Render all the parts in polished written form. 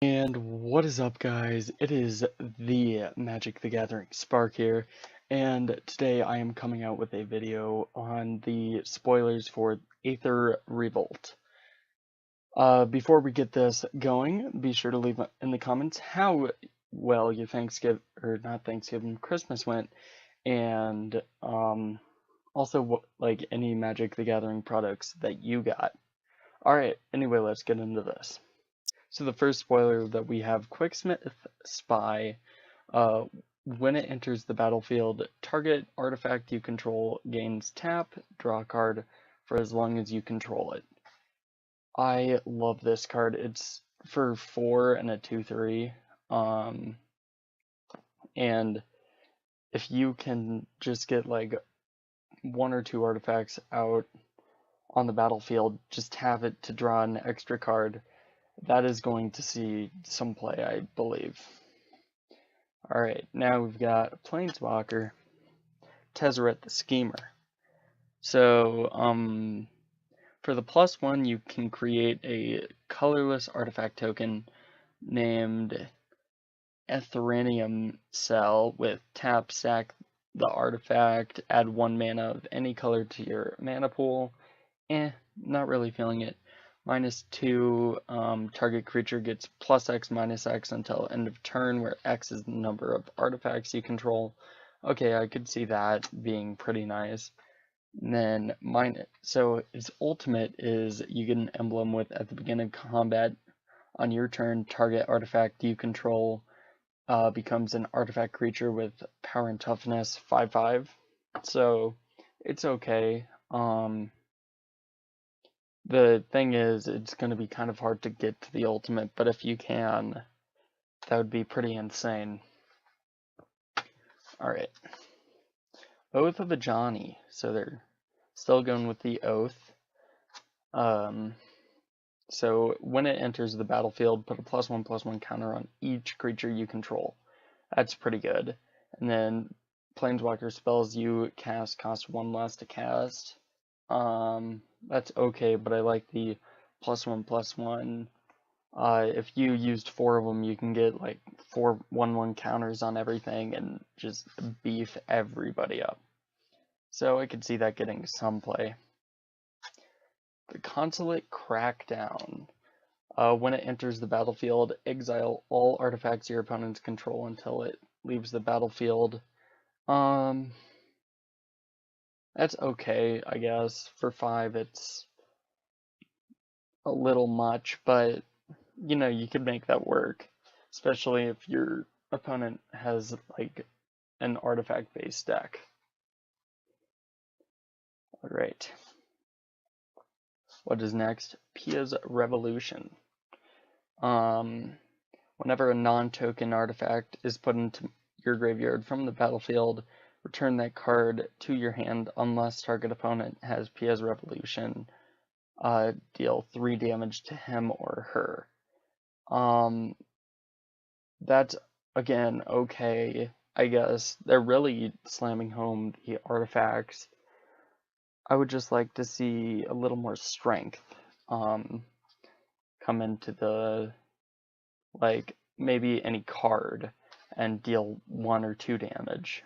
And what is up, guys? It is the Magic the Gathering Spark here, and today I am coming out with a video on the spoilers for Aether Revolt. Before we get this going, be sure to leave in the comments how well your Christmas went, and also like any Magic the Gathering products that you got. Alright, anyway, let's get into this. So the first spoiler that we have, Quicksmith Spy. When it enters the battlefield, target artifact you control gains tap, draw a card for as long as you control it. I love this card. It's for 4 and a 2/3. And if you can just get like 1 or 2 artifacts out on the battlefield, just have it to draw an extra card. That is going to see some play, I believe. Alright, now we've got Planeswalker, Tezzeret the Schemer. So, for the +1, you can create a colorless artifact token named Ethereum Cell with tap, sack the artifact, add 1 mana of any color to your mana pool. Not really feeling it. -2, target creature gets +X, -X until end of turn, where X is the number of artifacts you control. Okay, I could see that being pretty nice. And then so its ultimate is you get an emblem with, at the beginning of combat, on your turn, target artifact you control becomes an artifact creature with power and toughness 5/5. So it's okay. The thing is, it's going to be kind of hard to get to the ultimate, but if you can, that would be pretty insane. Alright. Oath of a Johnny. So they're still going with the Oath. So when it enters the battlefield, put a +1/+1 counter on each creature you control. That's pretty good. And then Planeswalker spells you cast cost 1 less to cast. That's okay, but I like the +1/+1. If you used 4 of them, you can get like 4 1/1 counters on everything and just beef everybody up. So I could see that getting some play. The Consulate Crackdown. When it enters the battlefield, exile all artifacts your opponents control until it leaves the battlefield. That's okay, I guess. For 5, it's a little much, but you know, you could make that work, especially if your opponent has like an artifact-based deck. Alright. What is next? Pia's Revolution. Whenever a non-token artifact is put into your graveyard from the battlefield, return that card to your hand unless target opponent has Pia's Revolution. Deal 3 damage to him or her. That's, again, okay, I guess. They're really slamming home the artifacts. I would just like to see a little more strength come into the, like, maybe any card and deal 1 or 2 damage.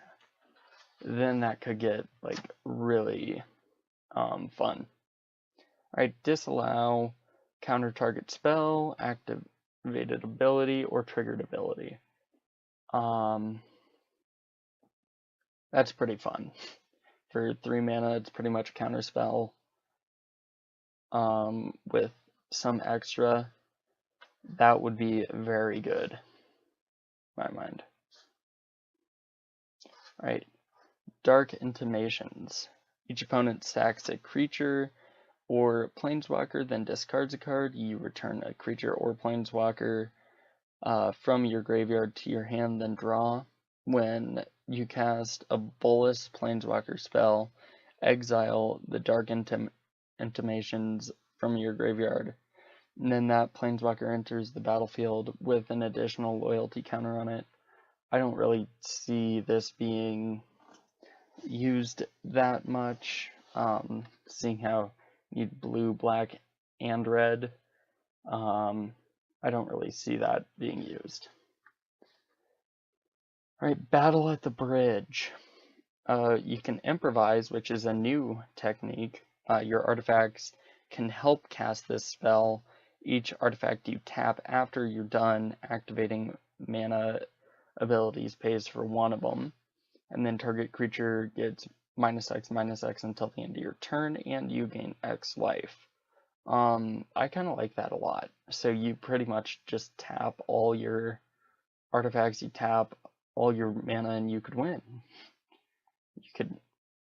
Then that could get, like, really fun. Alright, disallow counter target spell, activated ability, or triggered ability. That's pretty fun. For 3 mana, it's pretty much a counter spell with some extra. That would be very good, in my mind. Alright, Dark Intimations. Each opponent stacks a creature or planeswalker, then discards a card. You return a creature or planeswalker from your graveyard to your hand, then draw. When you cast a Bolas planeswalker spell, exile the Dark Intimations from your graveyard. And then that planeswalker enters the battlefield with an additional loyalty counter on it. I don't really see this being used that much, seeing how you need blue, black, and red. I don't really see that being used. Alright, Battle at the Bridge. You can improvise, which is a new technique. Your artifacts can help cast this spell. Each artifact you tap after you're done activating mana abilities pays for one of them. And then target creature gets -X/-X until the end of your turn, and you gain X life. I kind of like that a lot. So you pretty much just tap all your artifacts, you tap all your mana, and you could win. You could,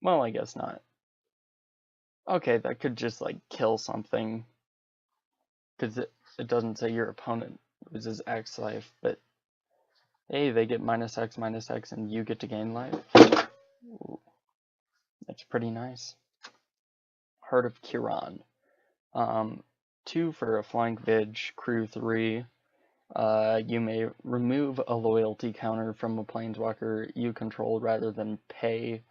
well, I guess not. Okay, that could just like kill something, because it doesn't say your opponent loses X life, but hey, they get -X/-X and you get to gain life. Ooh, that's pretty nice. Heart of Kiran. 2 for a flying Vig, crew 3. You may remove a loyalty counter from a planeswalker you control rather than pay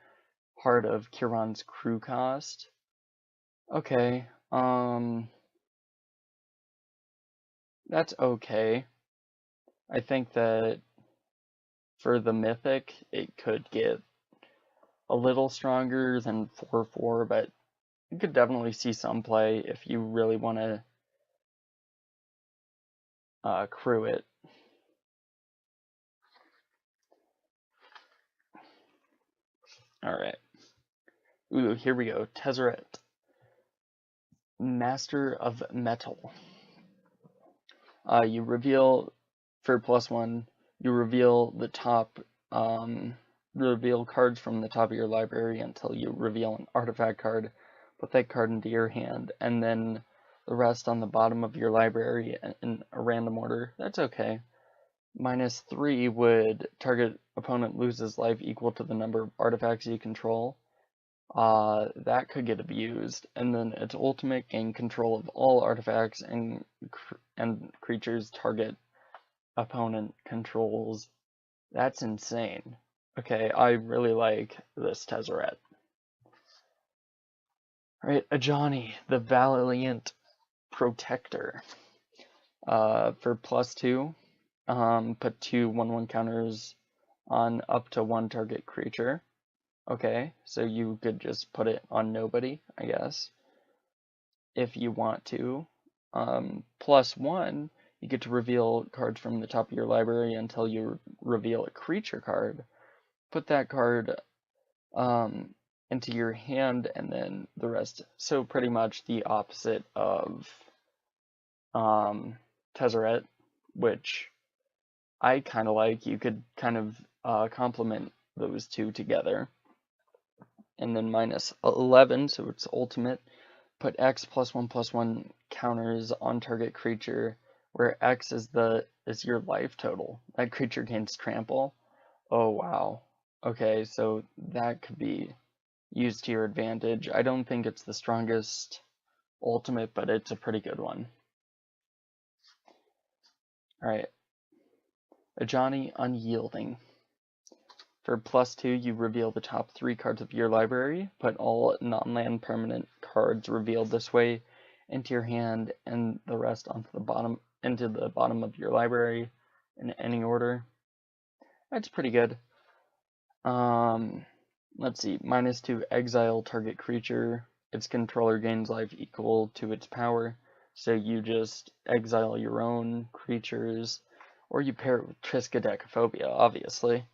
Heart of Kiran's crew cost. Okay, that's okay. I think that for the Mythic, it could get a little stronger than 4/4, but you could definitely see some play if you really want to crew it. Alright. Ooh, here we go. Tezzeret. Master of Metal. You reveal, for +1, you reveal the top, reveal cards from the top of your library until you reveal an artifact card. Put that card into your hand, and then the rest on the bottom of your library in a random order. That's okay. -3 would target opponent loses life equal to the number of artifacts you control. That could get abused, and then its ultimate gain control of all artifacts and creatures target opponent controls. That's insane. Okay, I really like this Tezzeret. Alright, Ajani, the Valiant Protector. For +2, put 2 1/1 counters on up to 1 target creature. Okay, so you could just put it on nobody, I guess, if you want to. +1, you get to reveal cards from the top of your library until you reveal a creature card. Put that card into your hand, and then the rest. So pretty much the opposite of Tezzeret, which I kind of like. You could kind of complement those two together. And then -11, so it's ultimate. Put X +1/+1 counters on target creature, where X is your life total. That creature gains trample. Oh wow. Okay, so that could be used to your advantage. I don't think it's the strongest ultimate, but it's a pretty good one. Alright. Ajani Unyielding. For +2, you reveal the top 3 cards of your library. Put all non-land permanent cards revealed this way into your hand, and the rest into the bottom of your library in any order. That's pretty good. Let's see. -2, exile target creature. Its controller gains life equal to its power. So you just exile your own creatures, or you pair it with Triskaidekaphobia, obviously.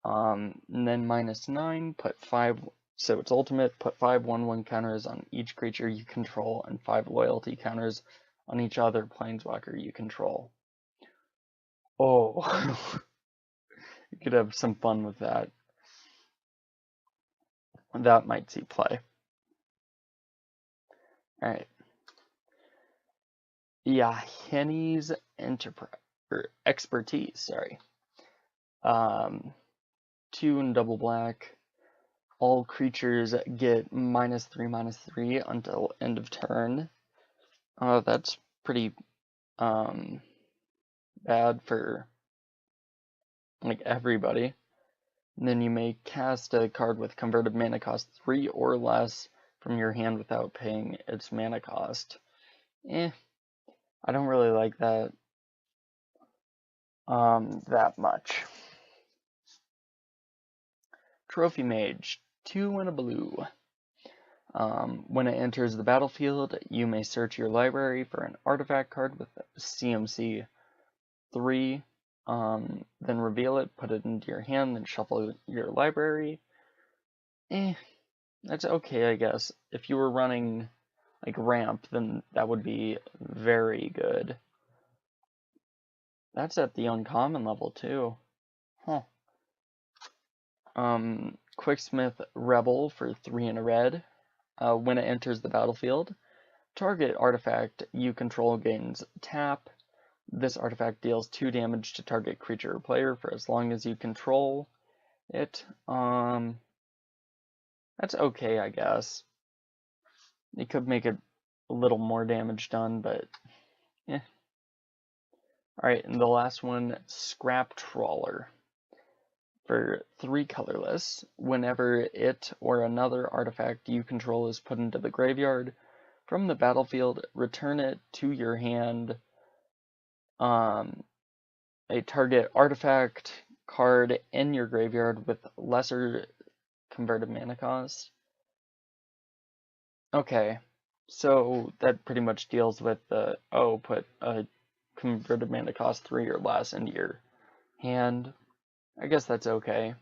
And then -9, put 5, so it's ultimate, put 5 1/1 counters on each creature you control, and 5 loyalty counters on each other planeswalker you control. Oh, you could have some fun with that. That might see play. Alright. Yeah, Henny's Expertise, sorry. 2 and double black. All creatures get -3/-3 until end of turn. That's pretty bad for like everybody. And then you may cast a card with converted mana cost 3 or less from your hand without paying its mana cost. I don't really like that that much. Trophy Mage, 2 and a blue. When it enters the battlefield, you may search your library for an artifact card with CMC 3, then reveal it, put it into your hand, then shuffle your library. That's okay, I guess. If you were running like ramp, then that would be very good. That's at the uncommon level too. Huh. Quicksmith Rebel for 3 and a red. When it enters the battlefield, target artifact you control gains tap. This artifact deals 2 damage to target creature or player for as long as you control it. That's okay, I guess. It could make it a little more damage done, but yeah. Alright, and the last one, Scrap Trawler. For 3 colorless, whenever it or another artifact you control is put into the graveyard from the battlefield, return it to your hand. A target artifact card in your graveyard with lesser converted mana cost. Okay, so that pretty much deals with the, put a converted mana cost 3 or less into your hand. I guess that's okay.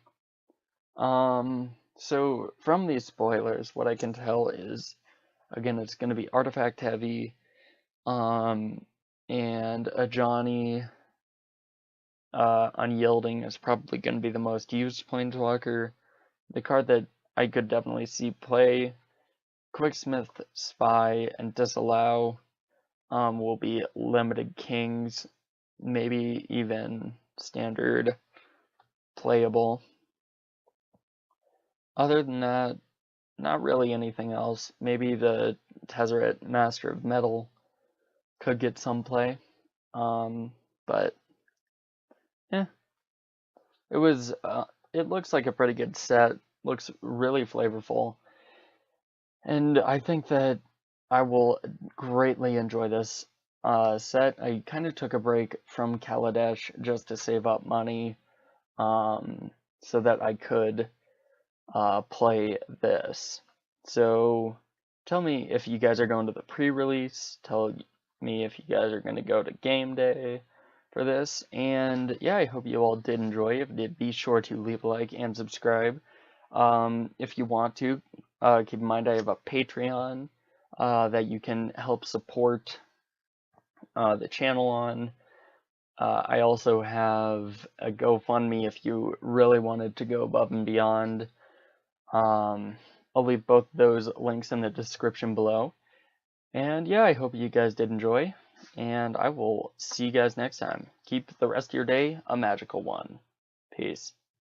So from these spoilers, what I can tell is, again, it's going to be artifact heavy, and a Johnny Unyielding is probably going to be the most used Planeswalker. The card that I could definitely see play, Quicksmith Spy and Disallow, will be Limited Kings, maybe even Standard playable. Other than that, not really anything else. Maybe the Tezzeret Master of Metal could get some play, but yeah, it was. It looks like a pretty good set. Looks really flavorful, and I think that I will greatly enjoy this set. I kind of took a break from Kaladesh just to save up money, so that I could play this. So tell me if you guys are going to the pre-release. Tell me if you guys are going to go to game day for this. And yeah, I hope you all did enjoy. If you did, be sure to leave a like and subscribe. If you want to, keep in mind I have a Patreon that you can help support the channel on. I also have a GoFundMe if you really wanted to go above and beyond. I'll leave both those links in the description below. And yeah, I hope you guys did enjoy, and I will see you guys next time. Keep the rest of your day a magical one. Peace.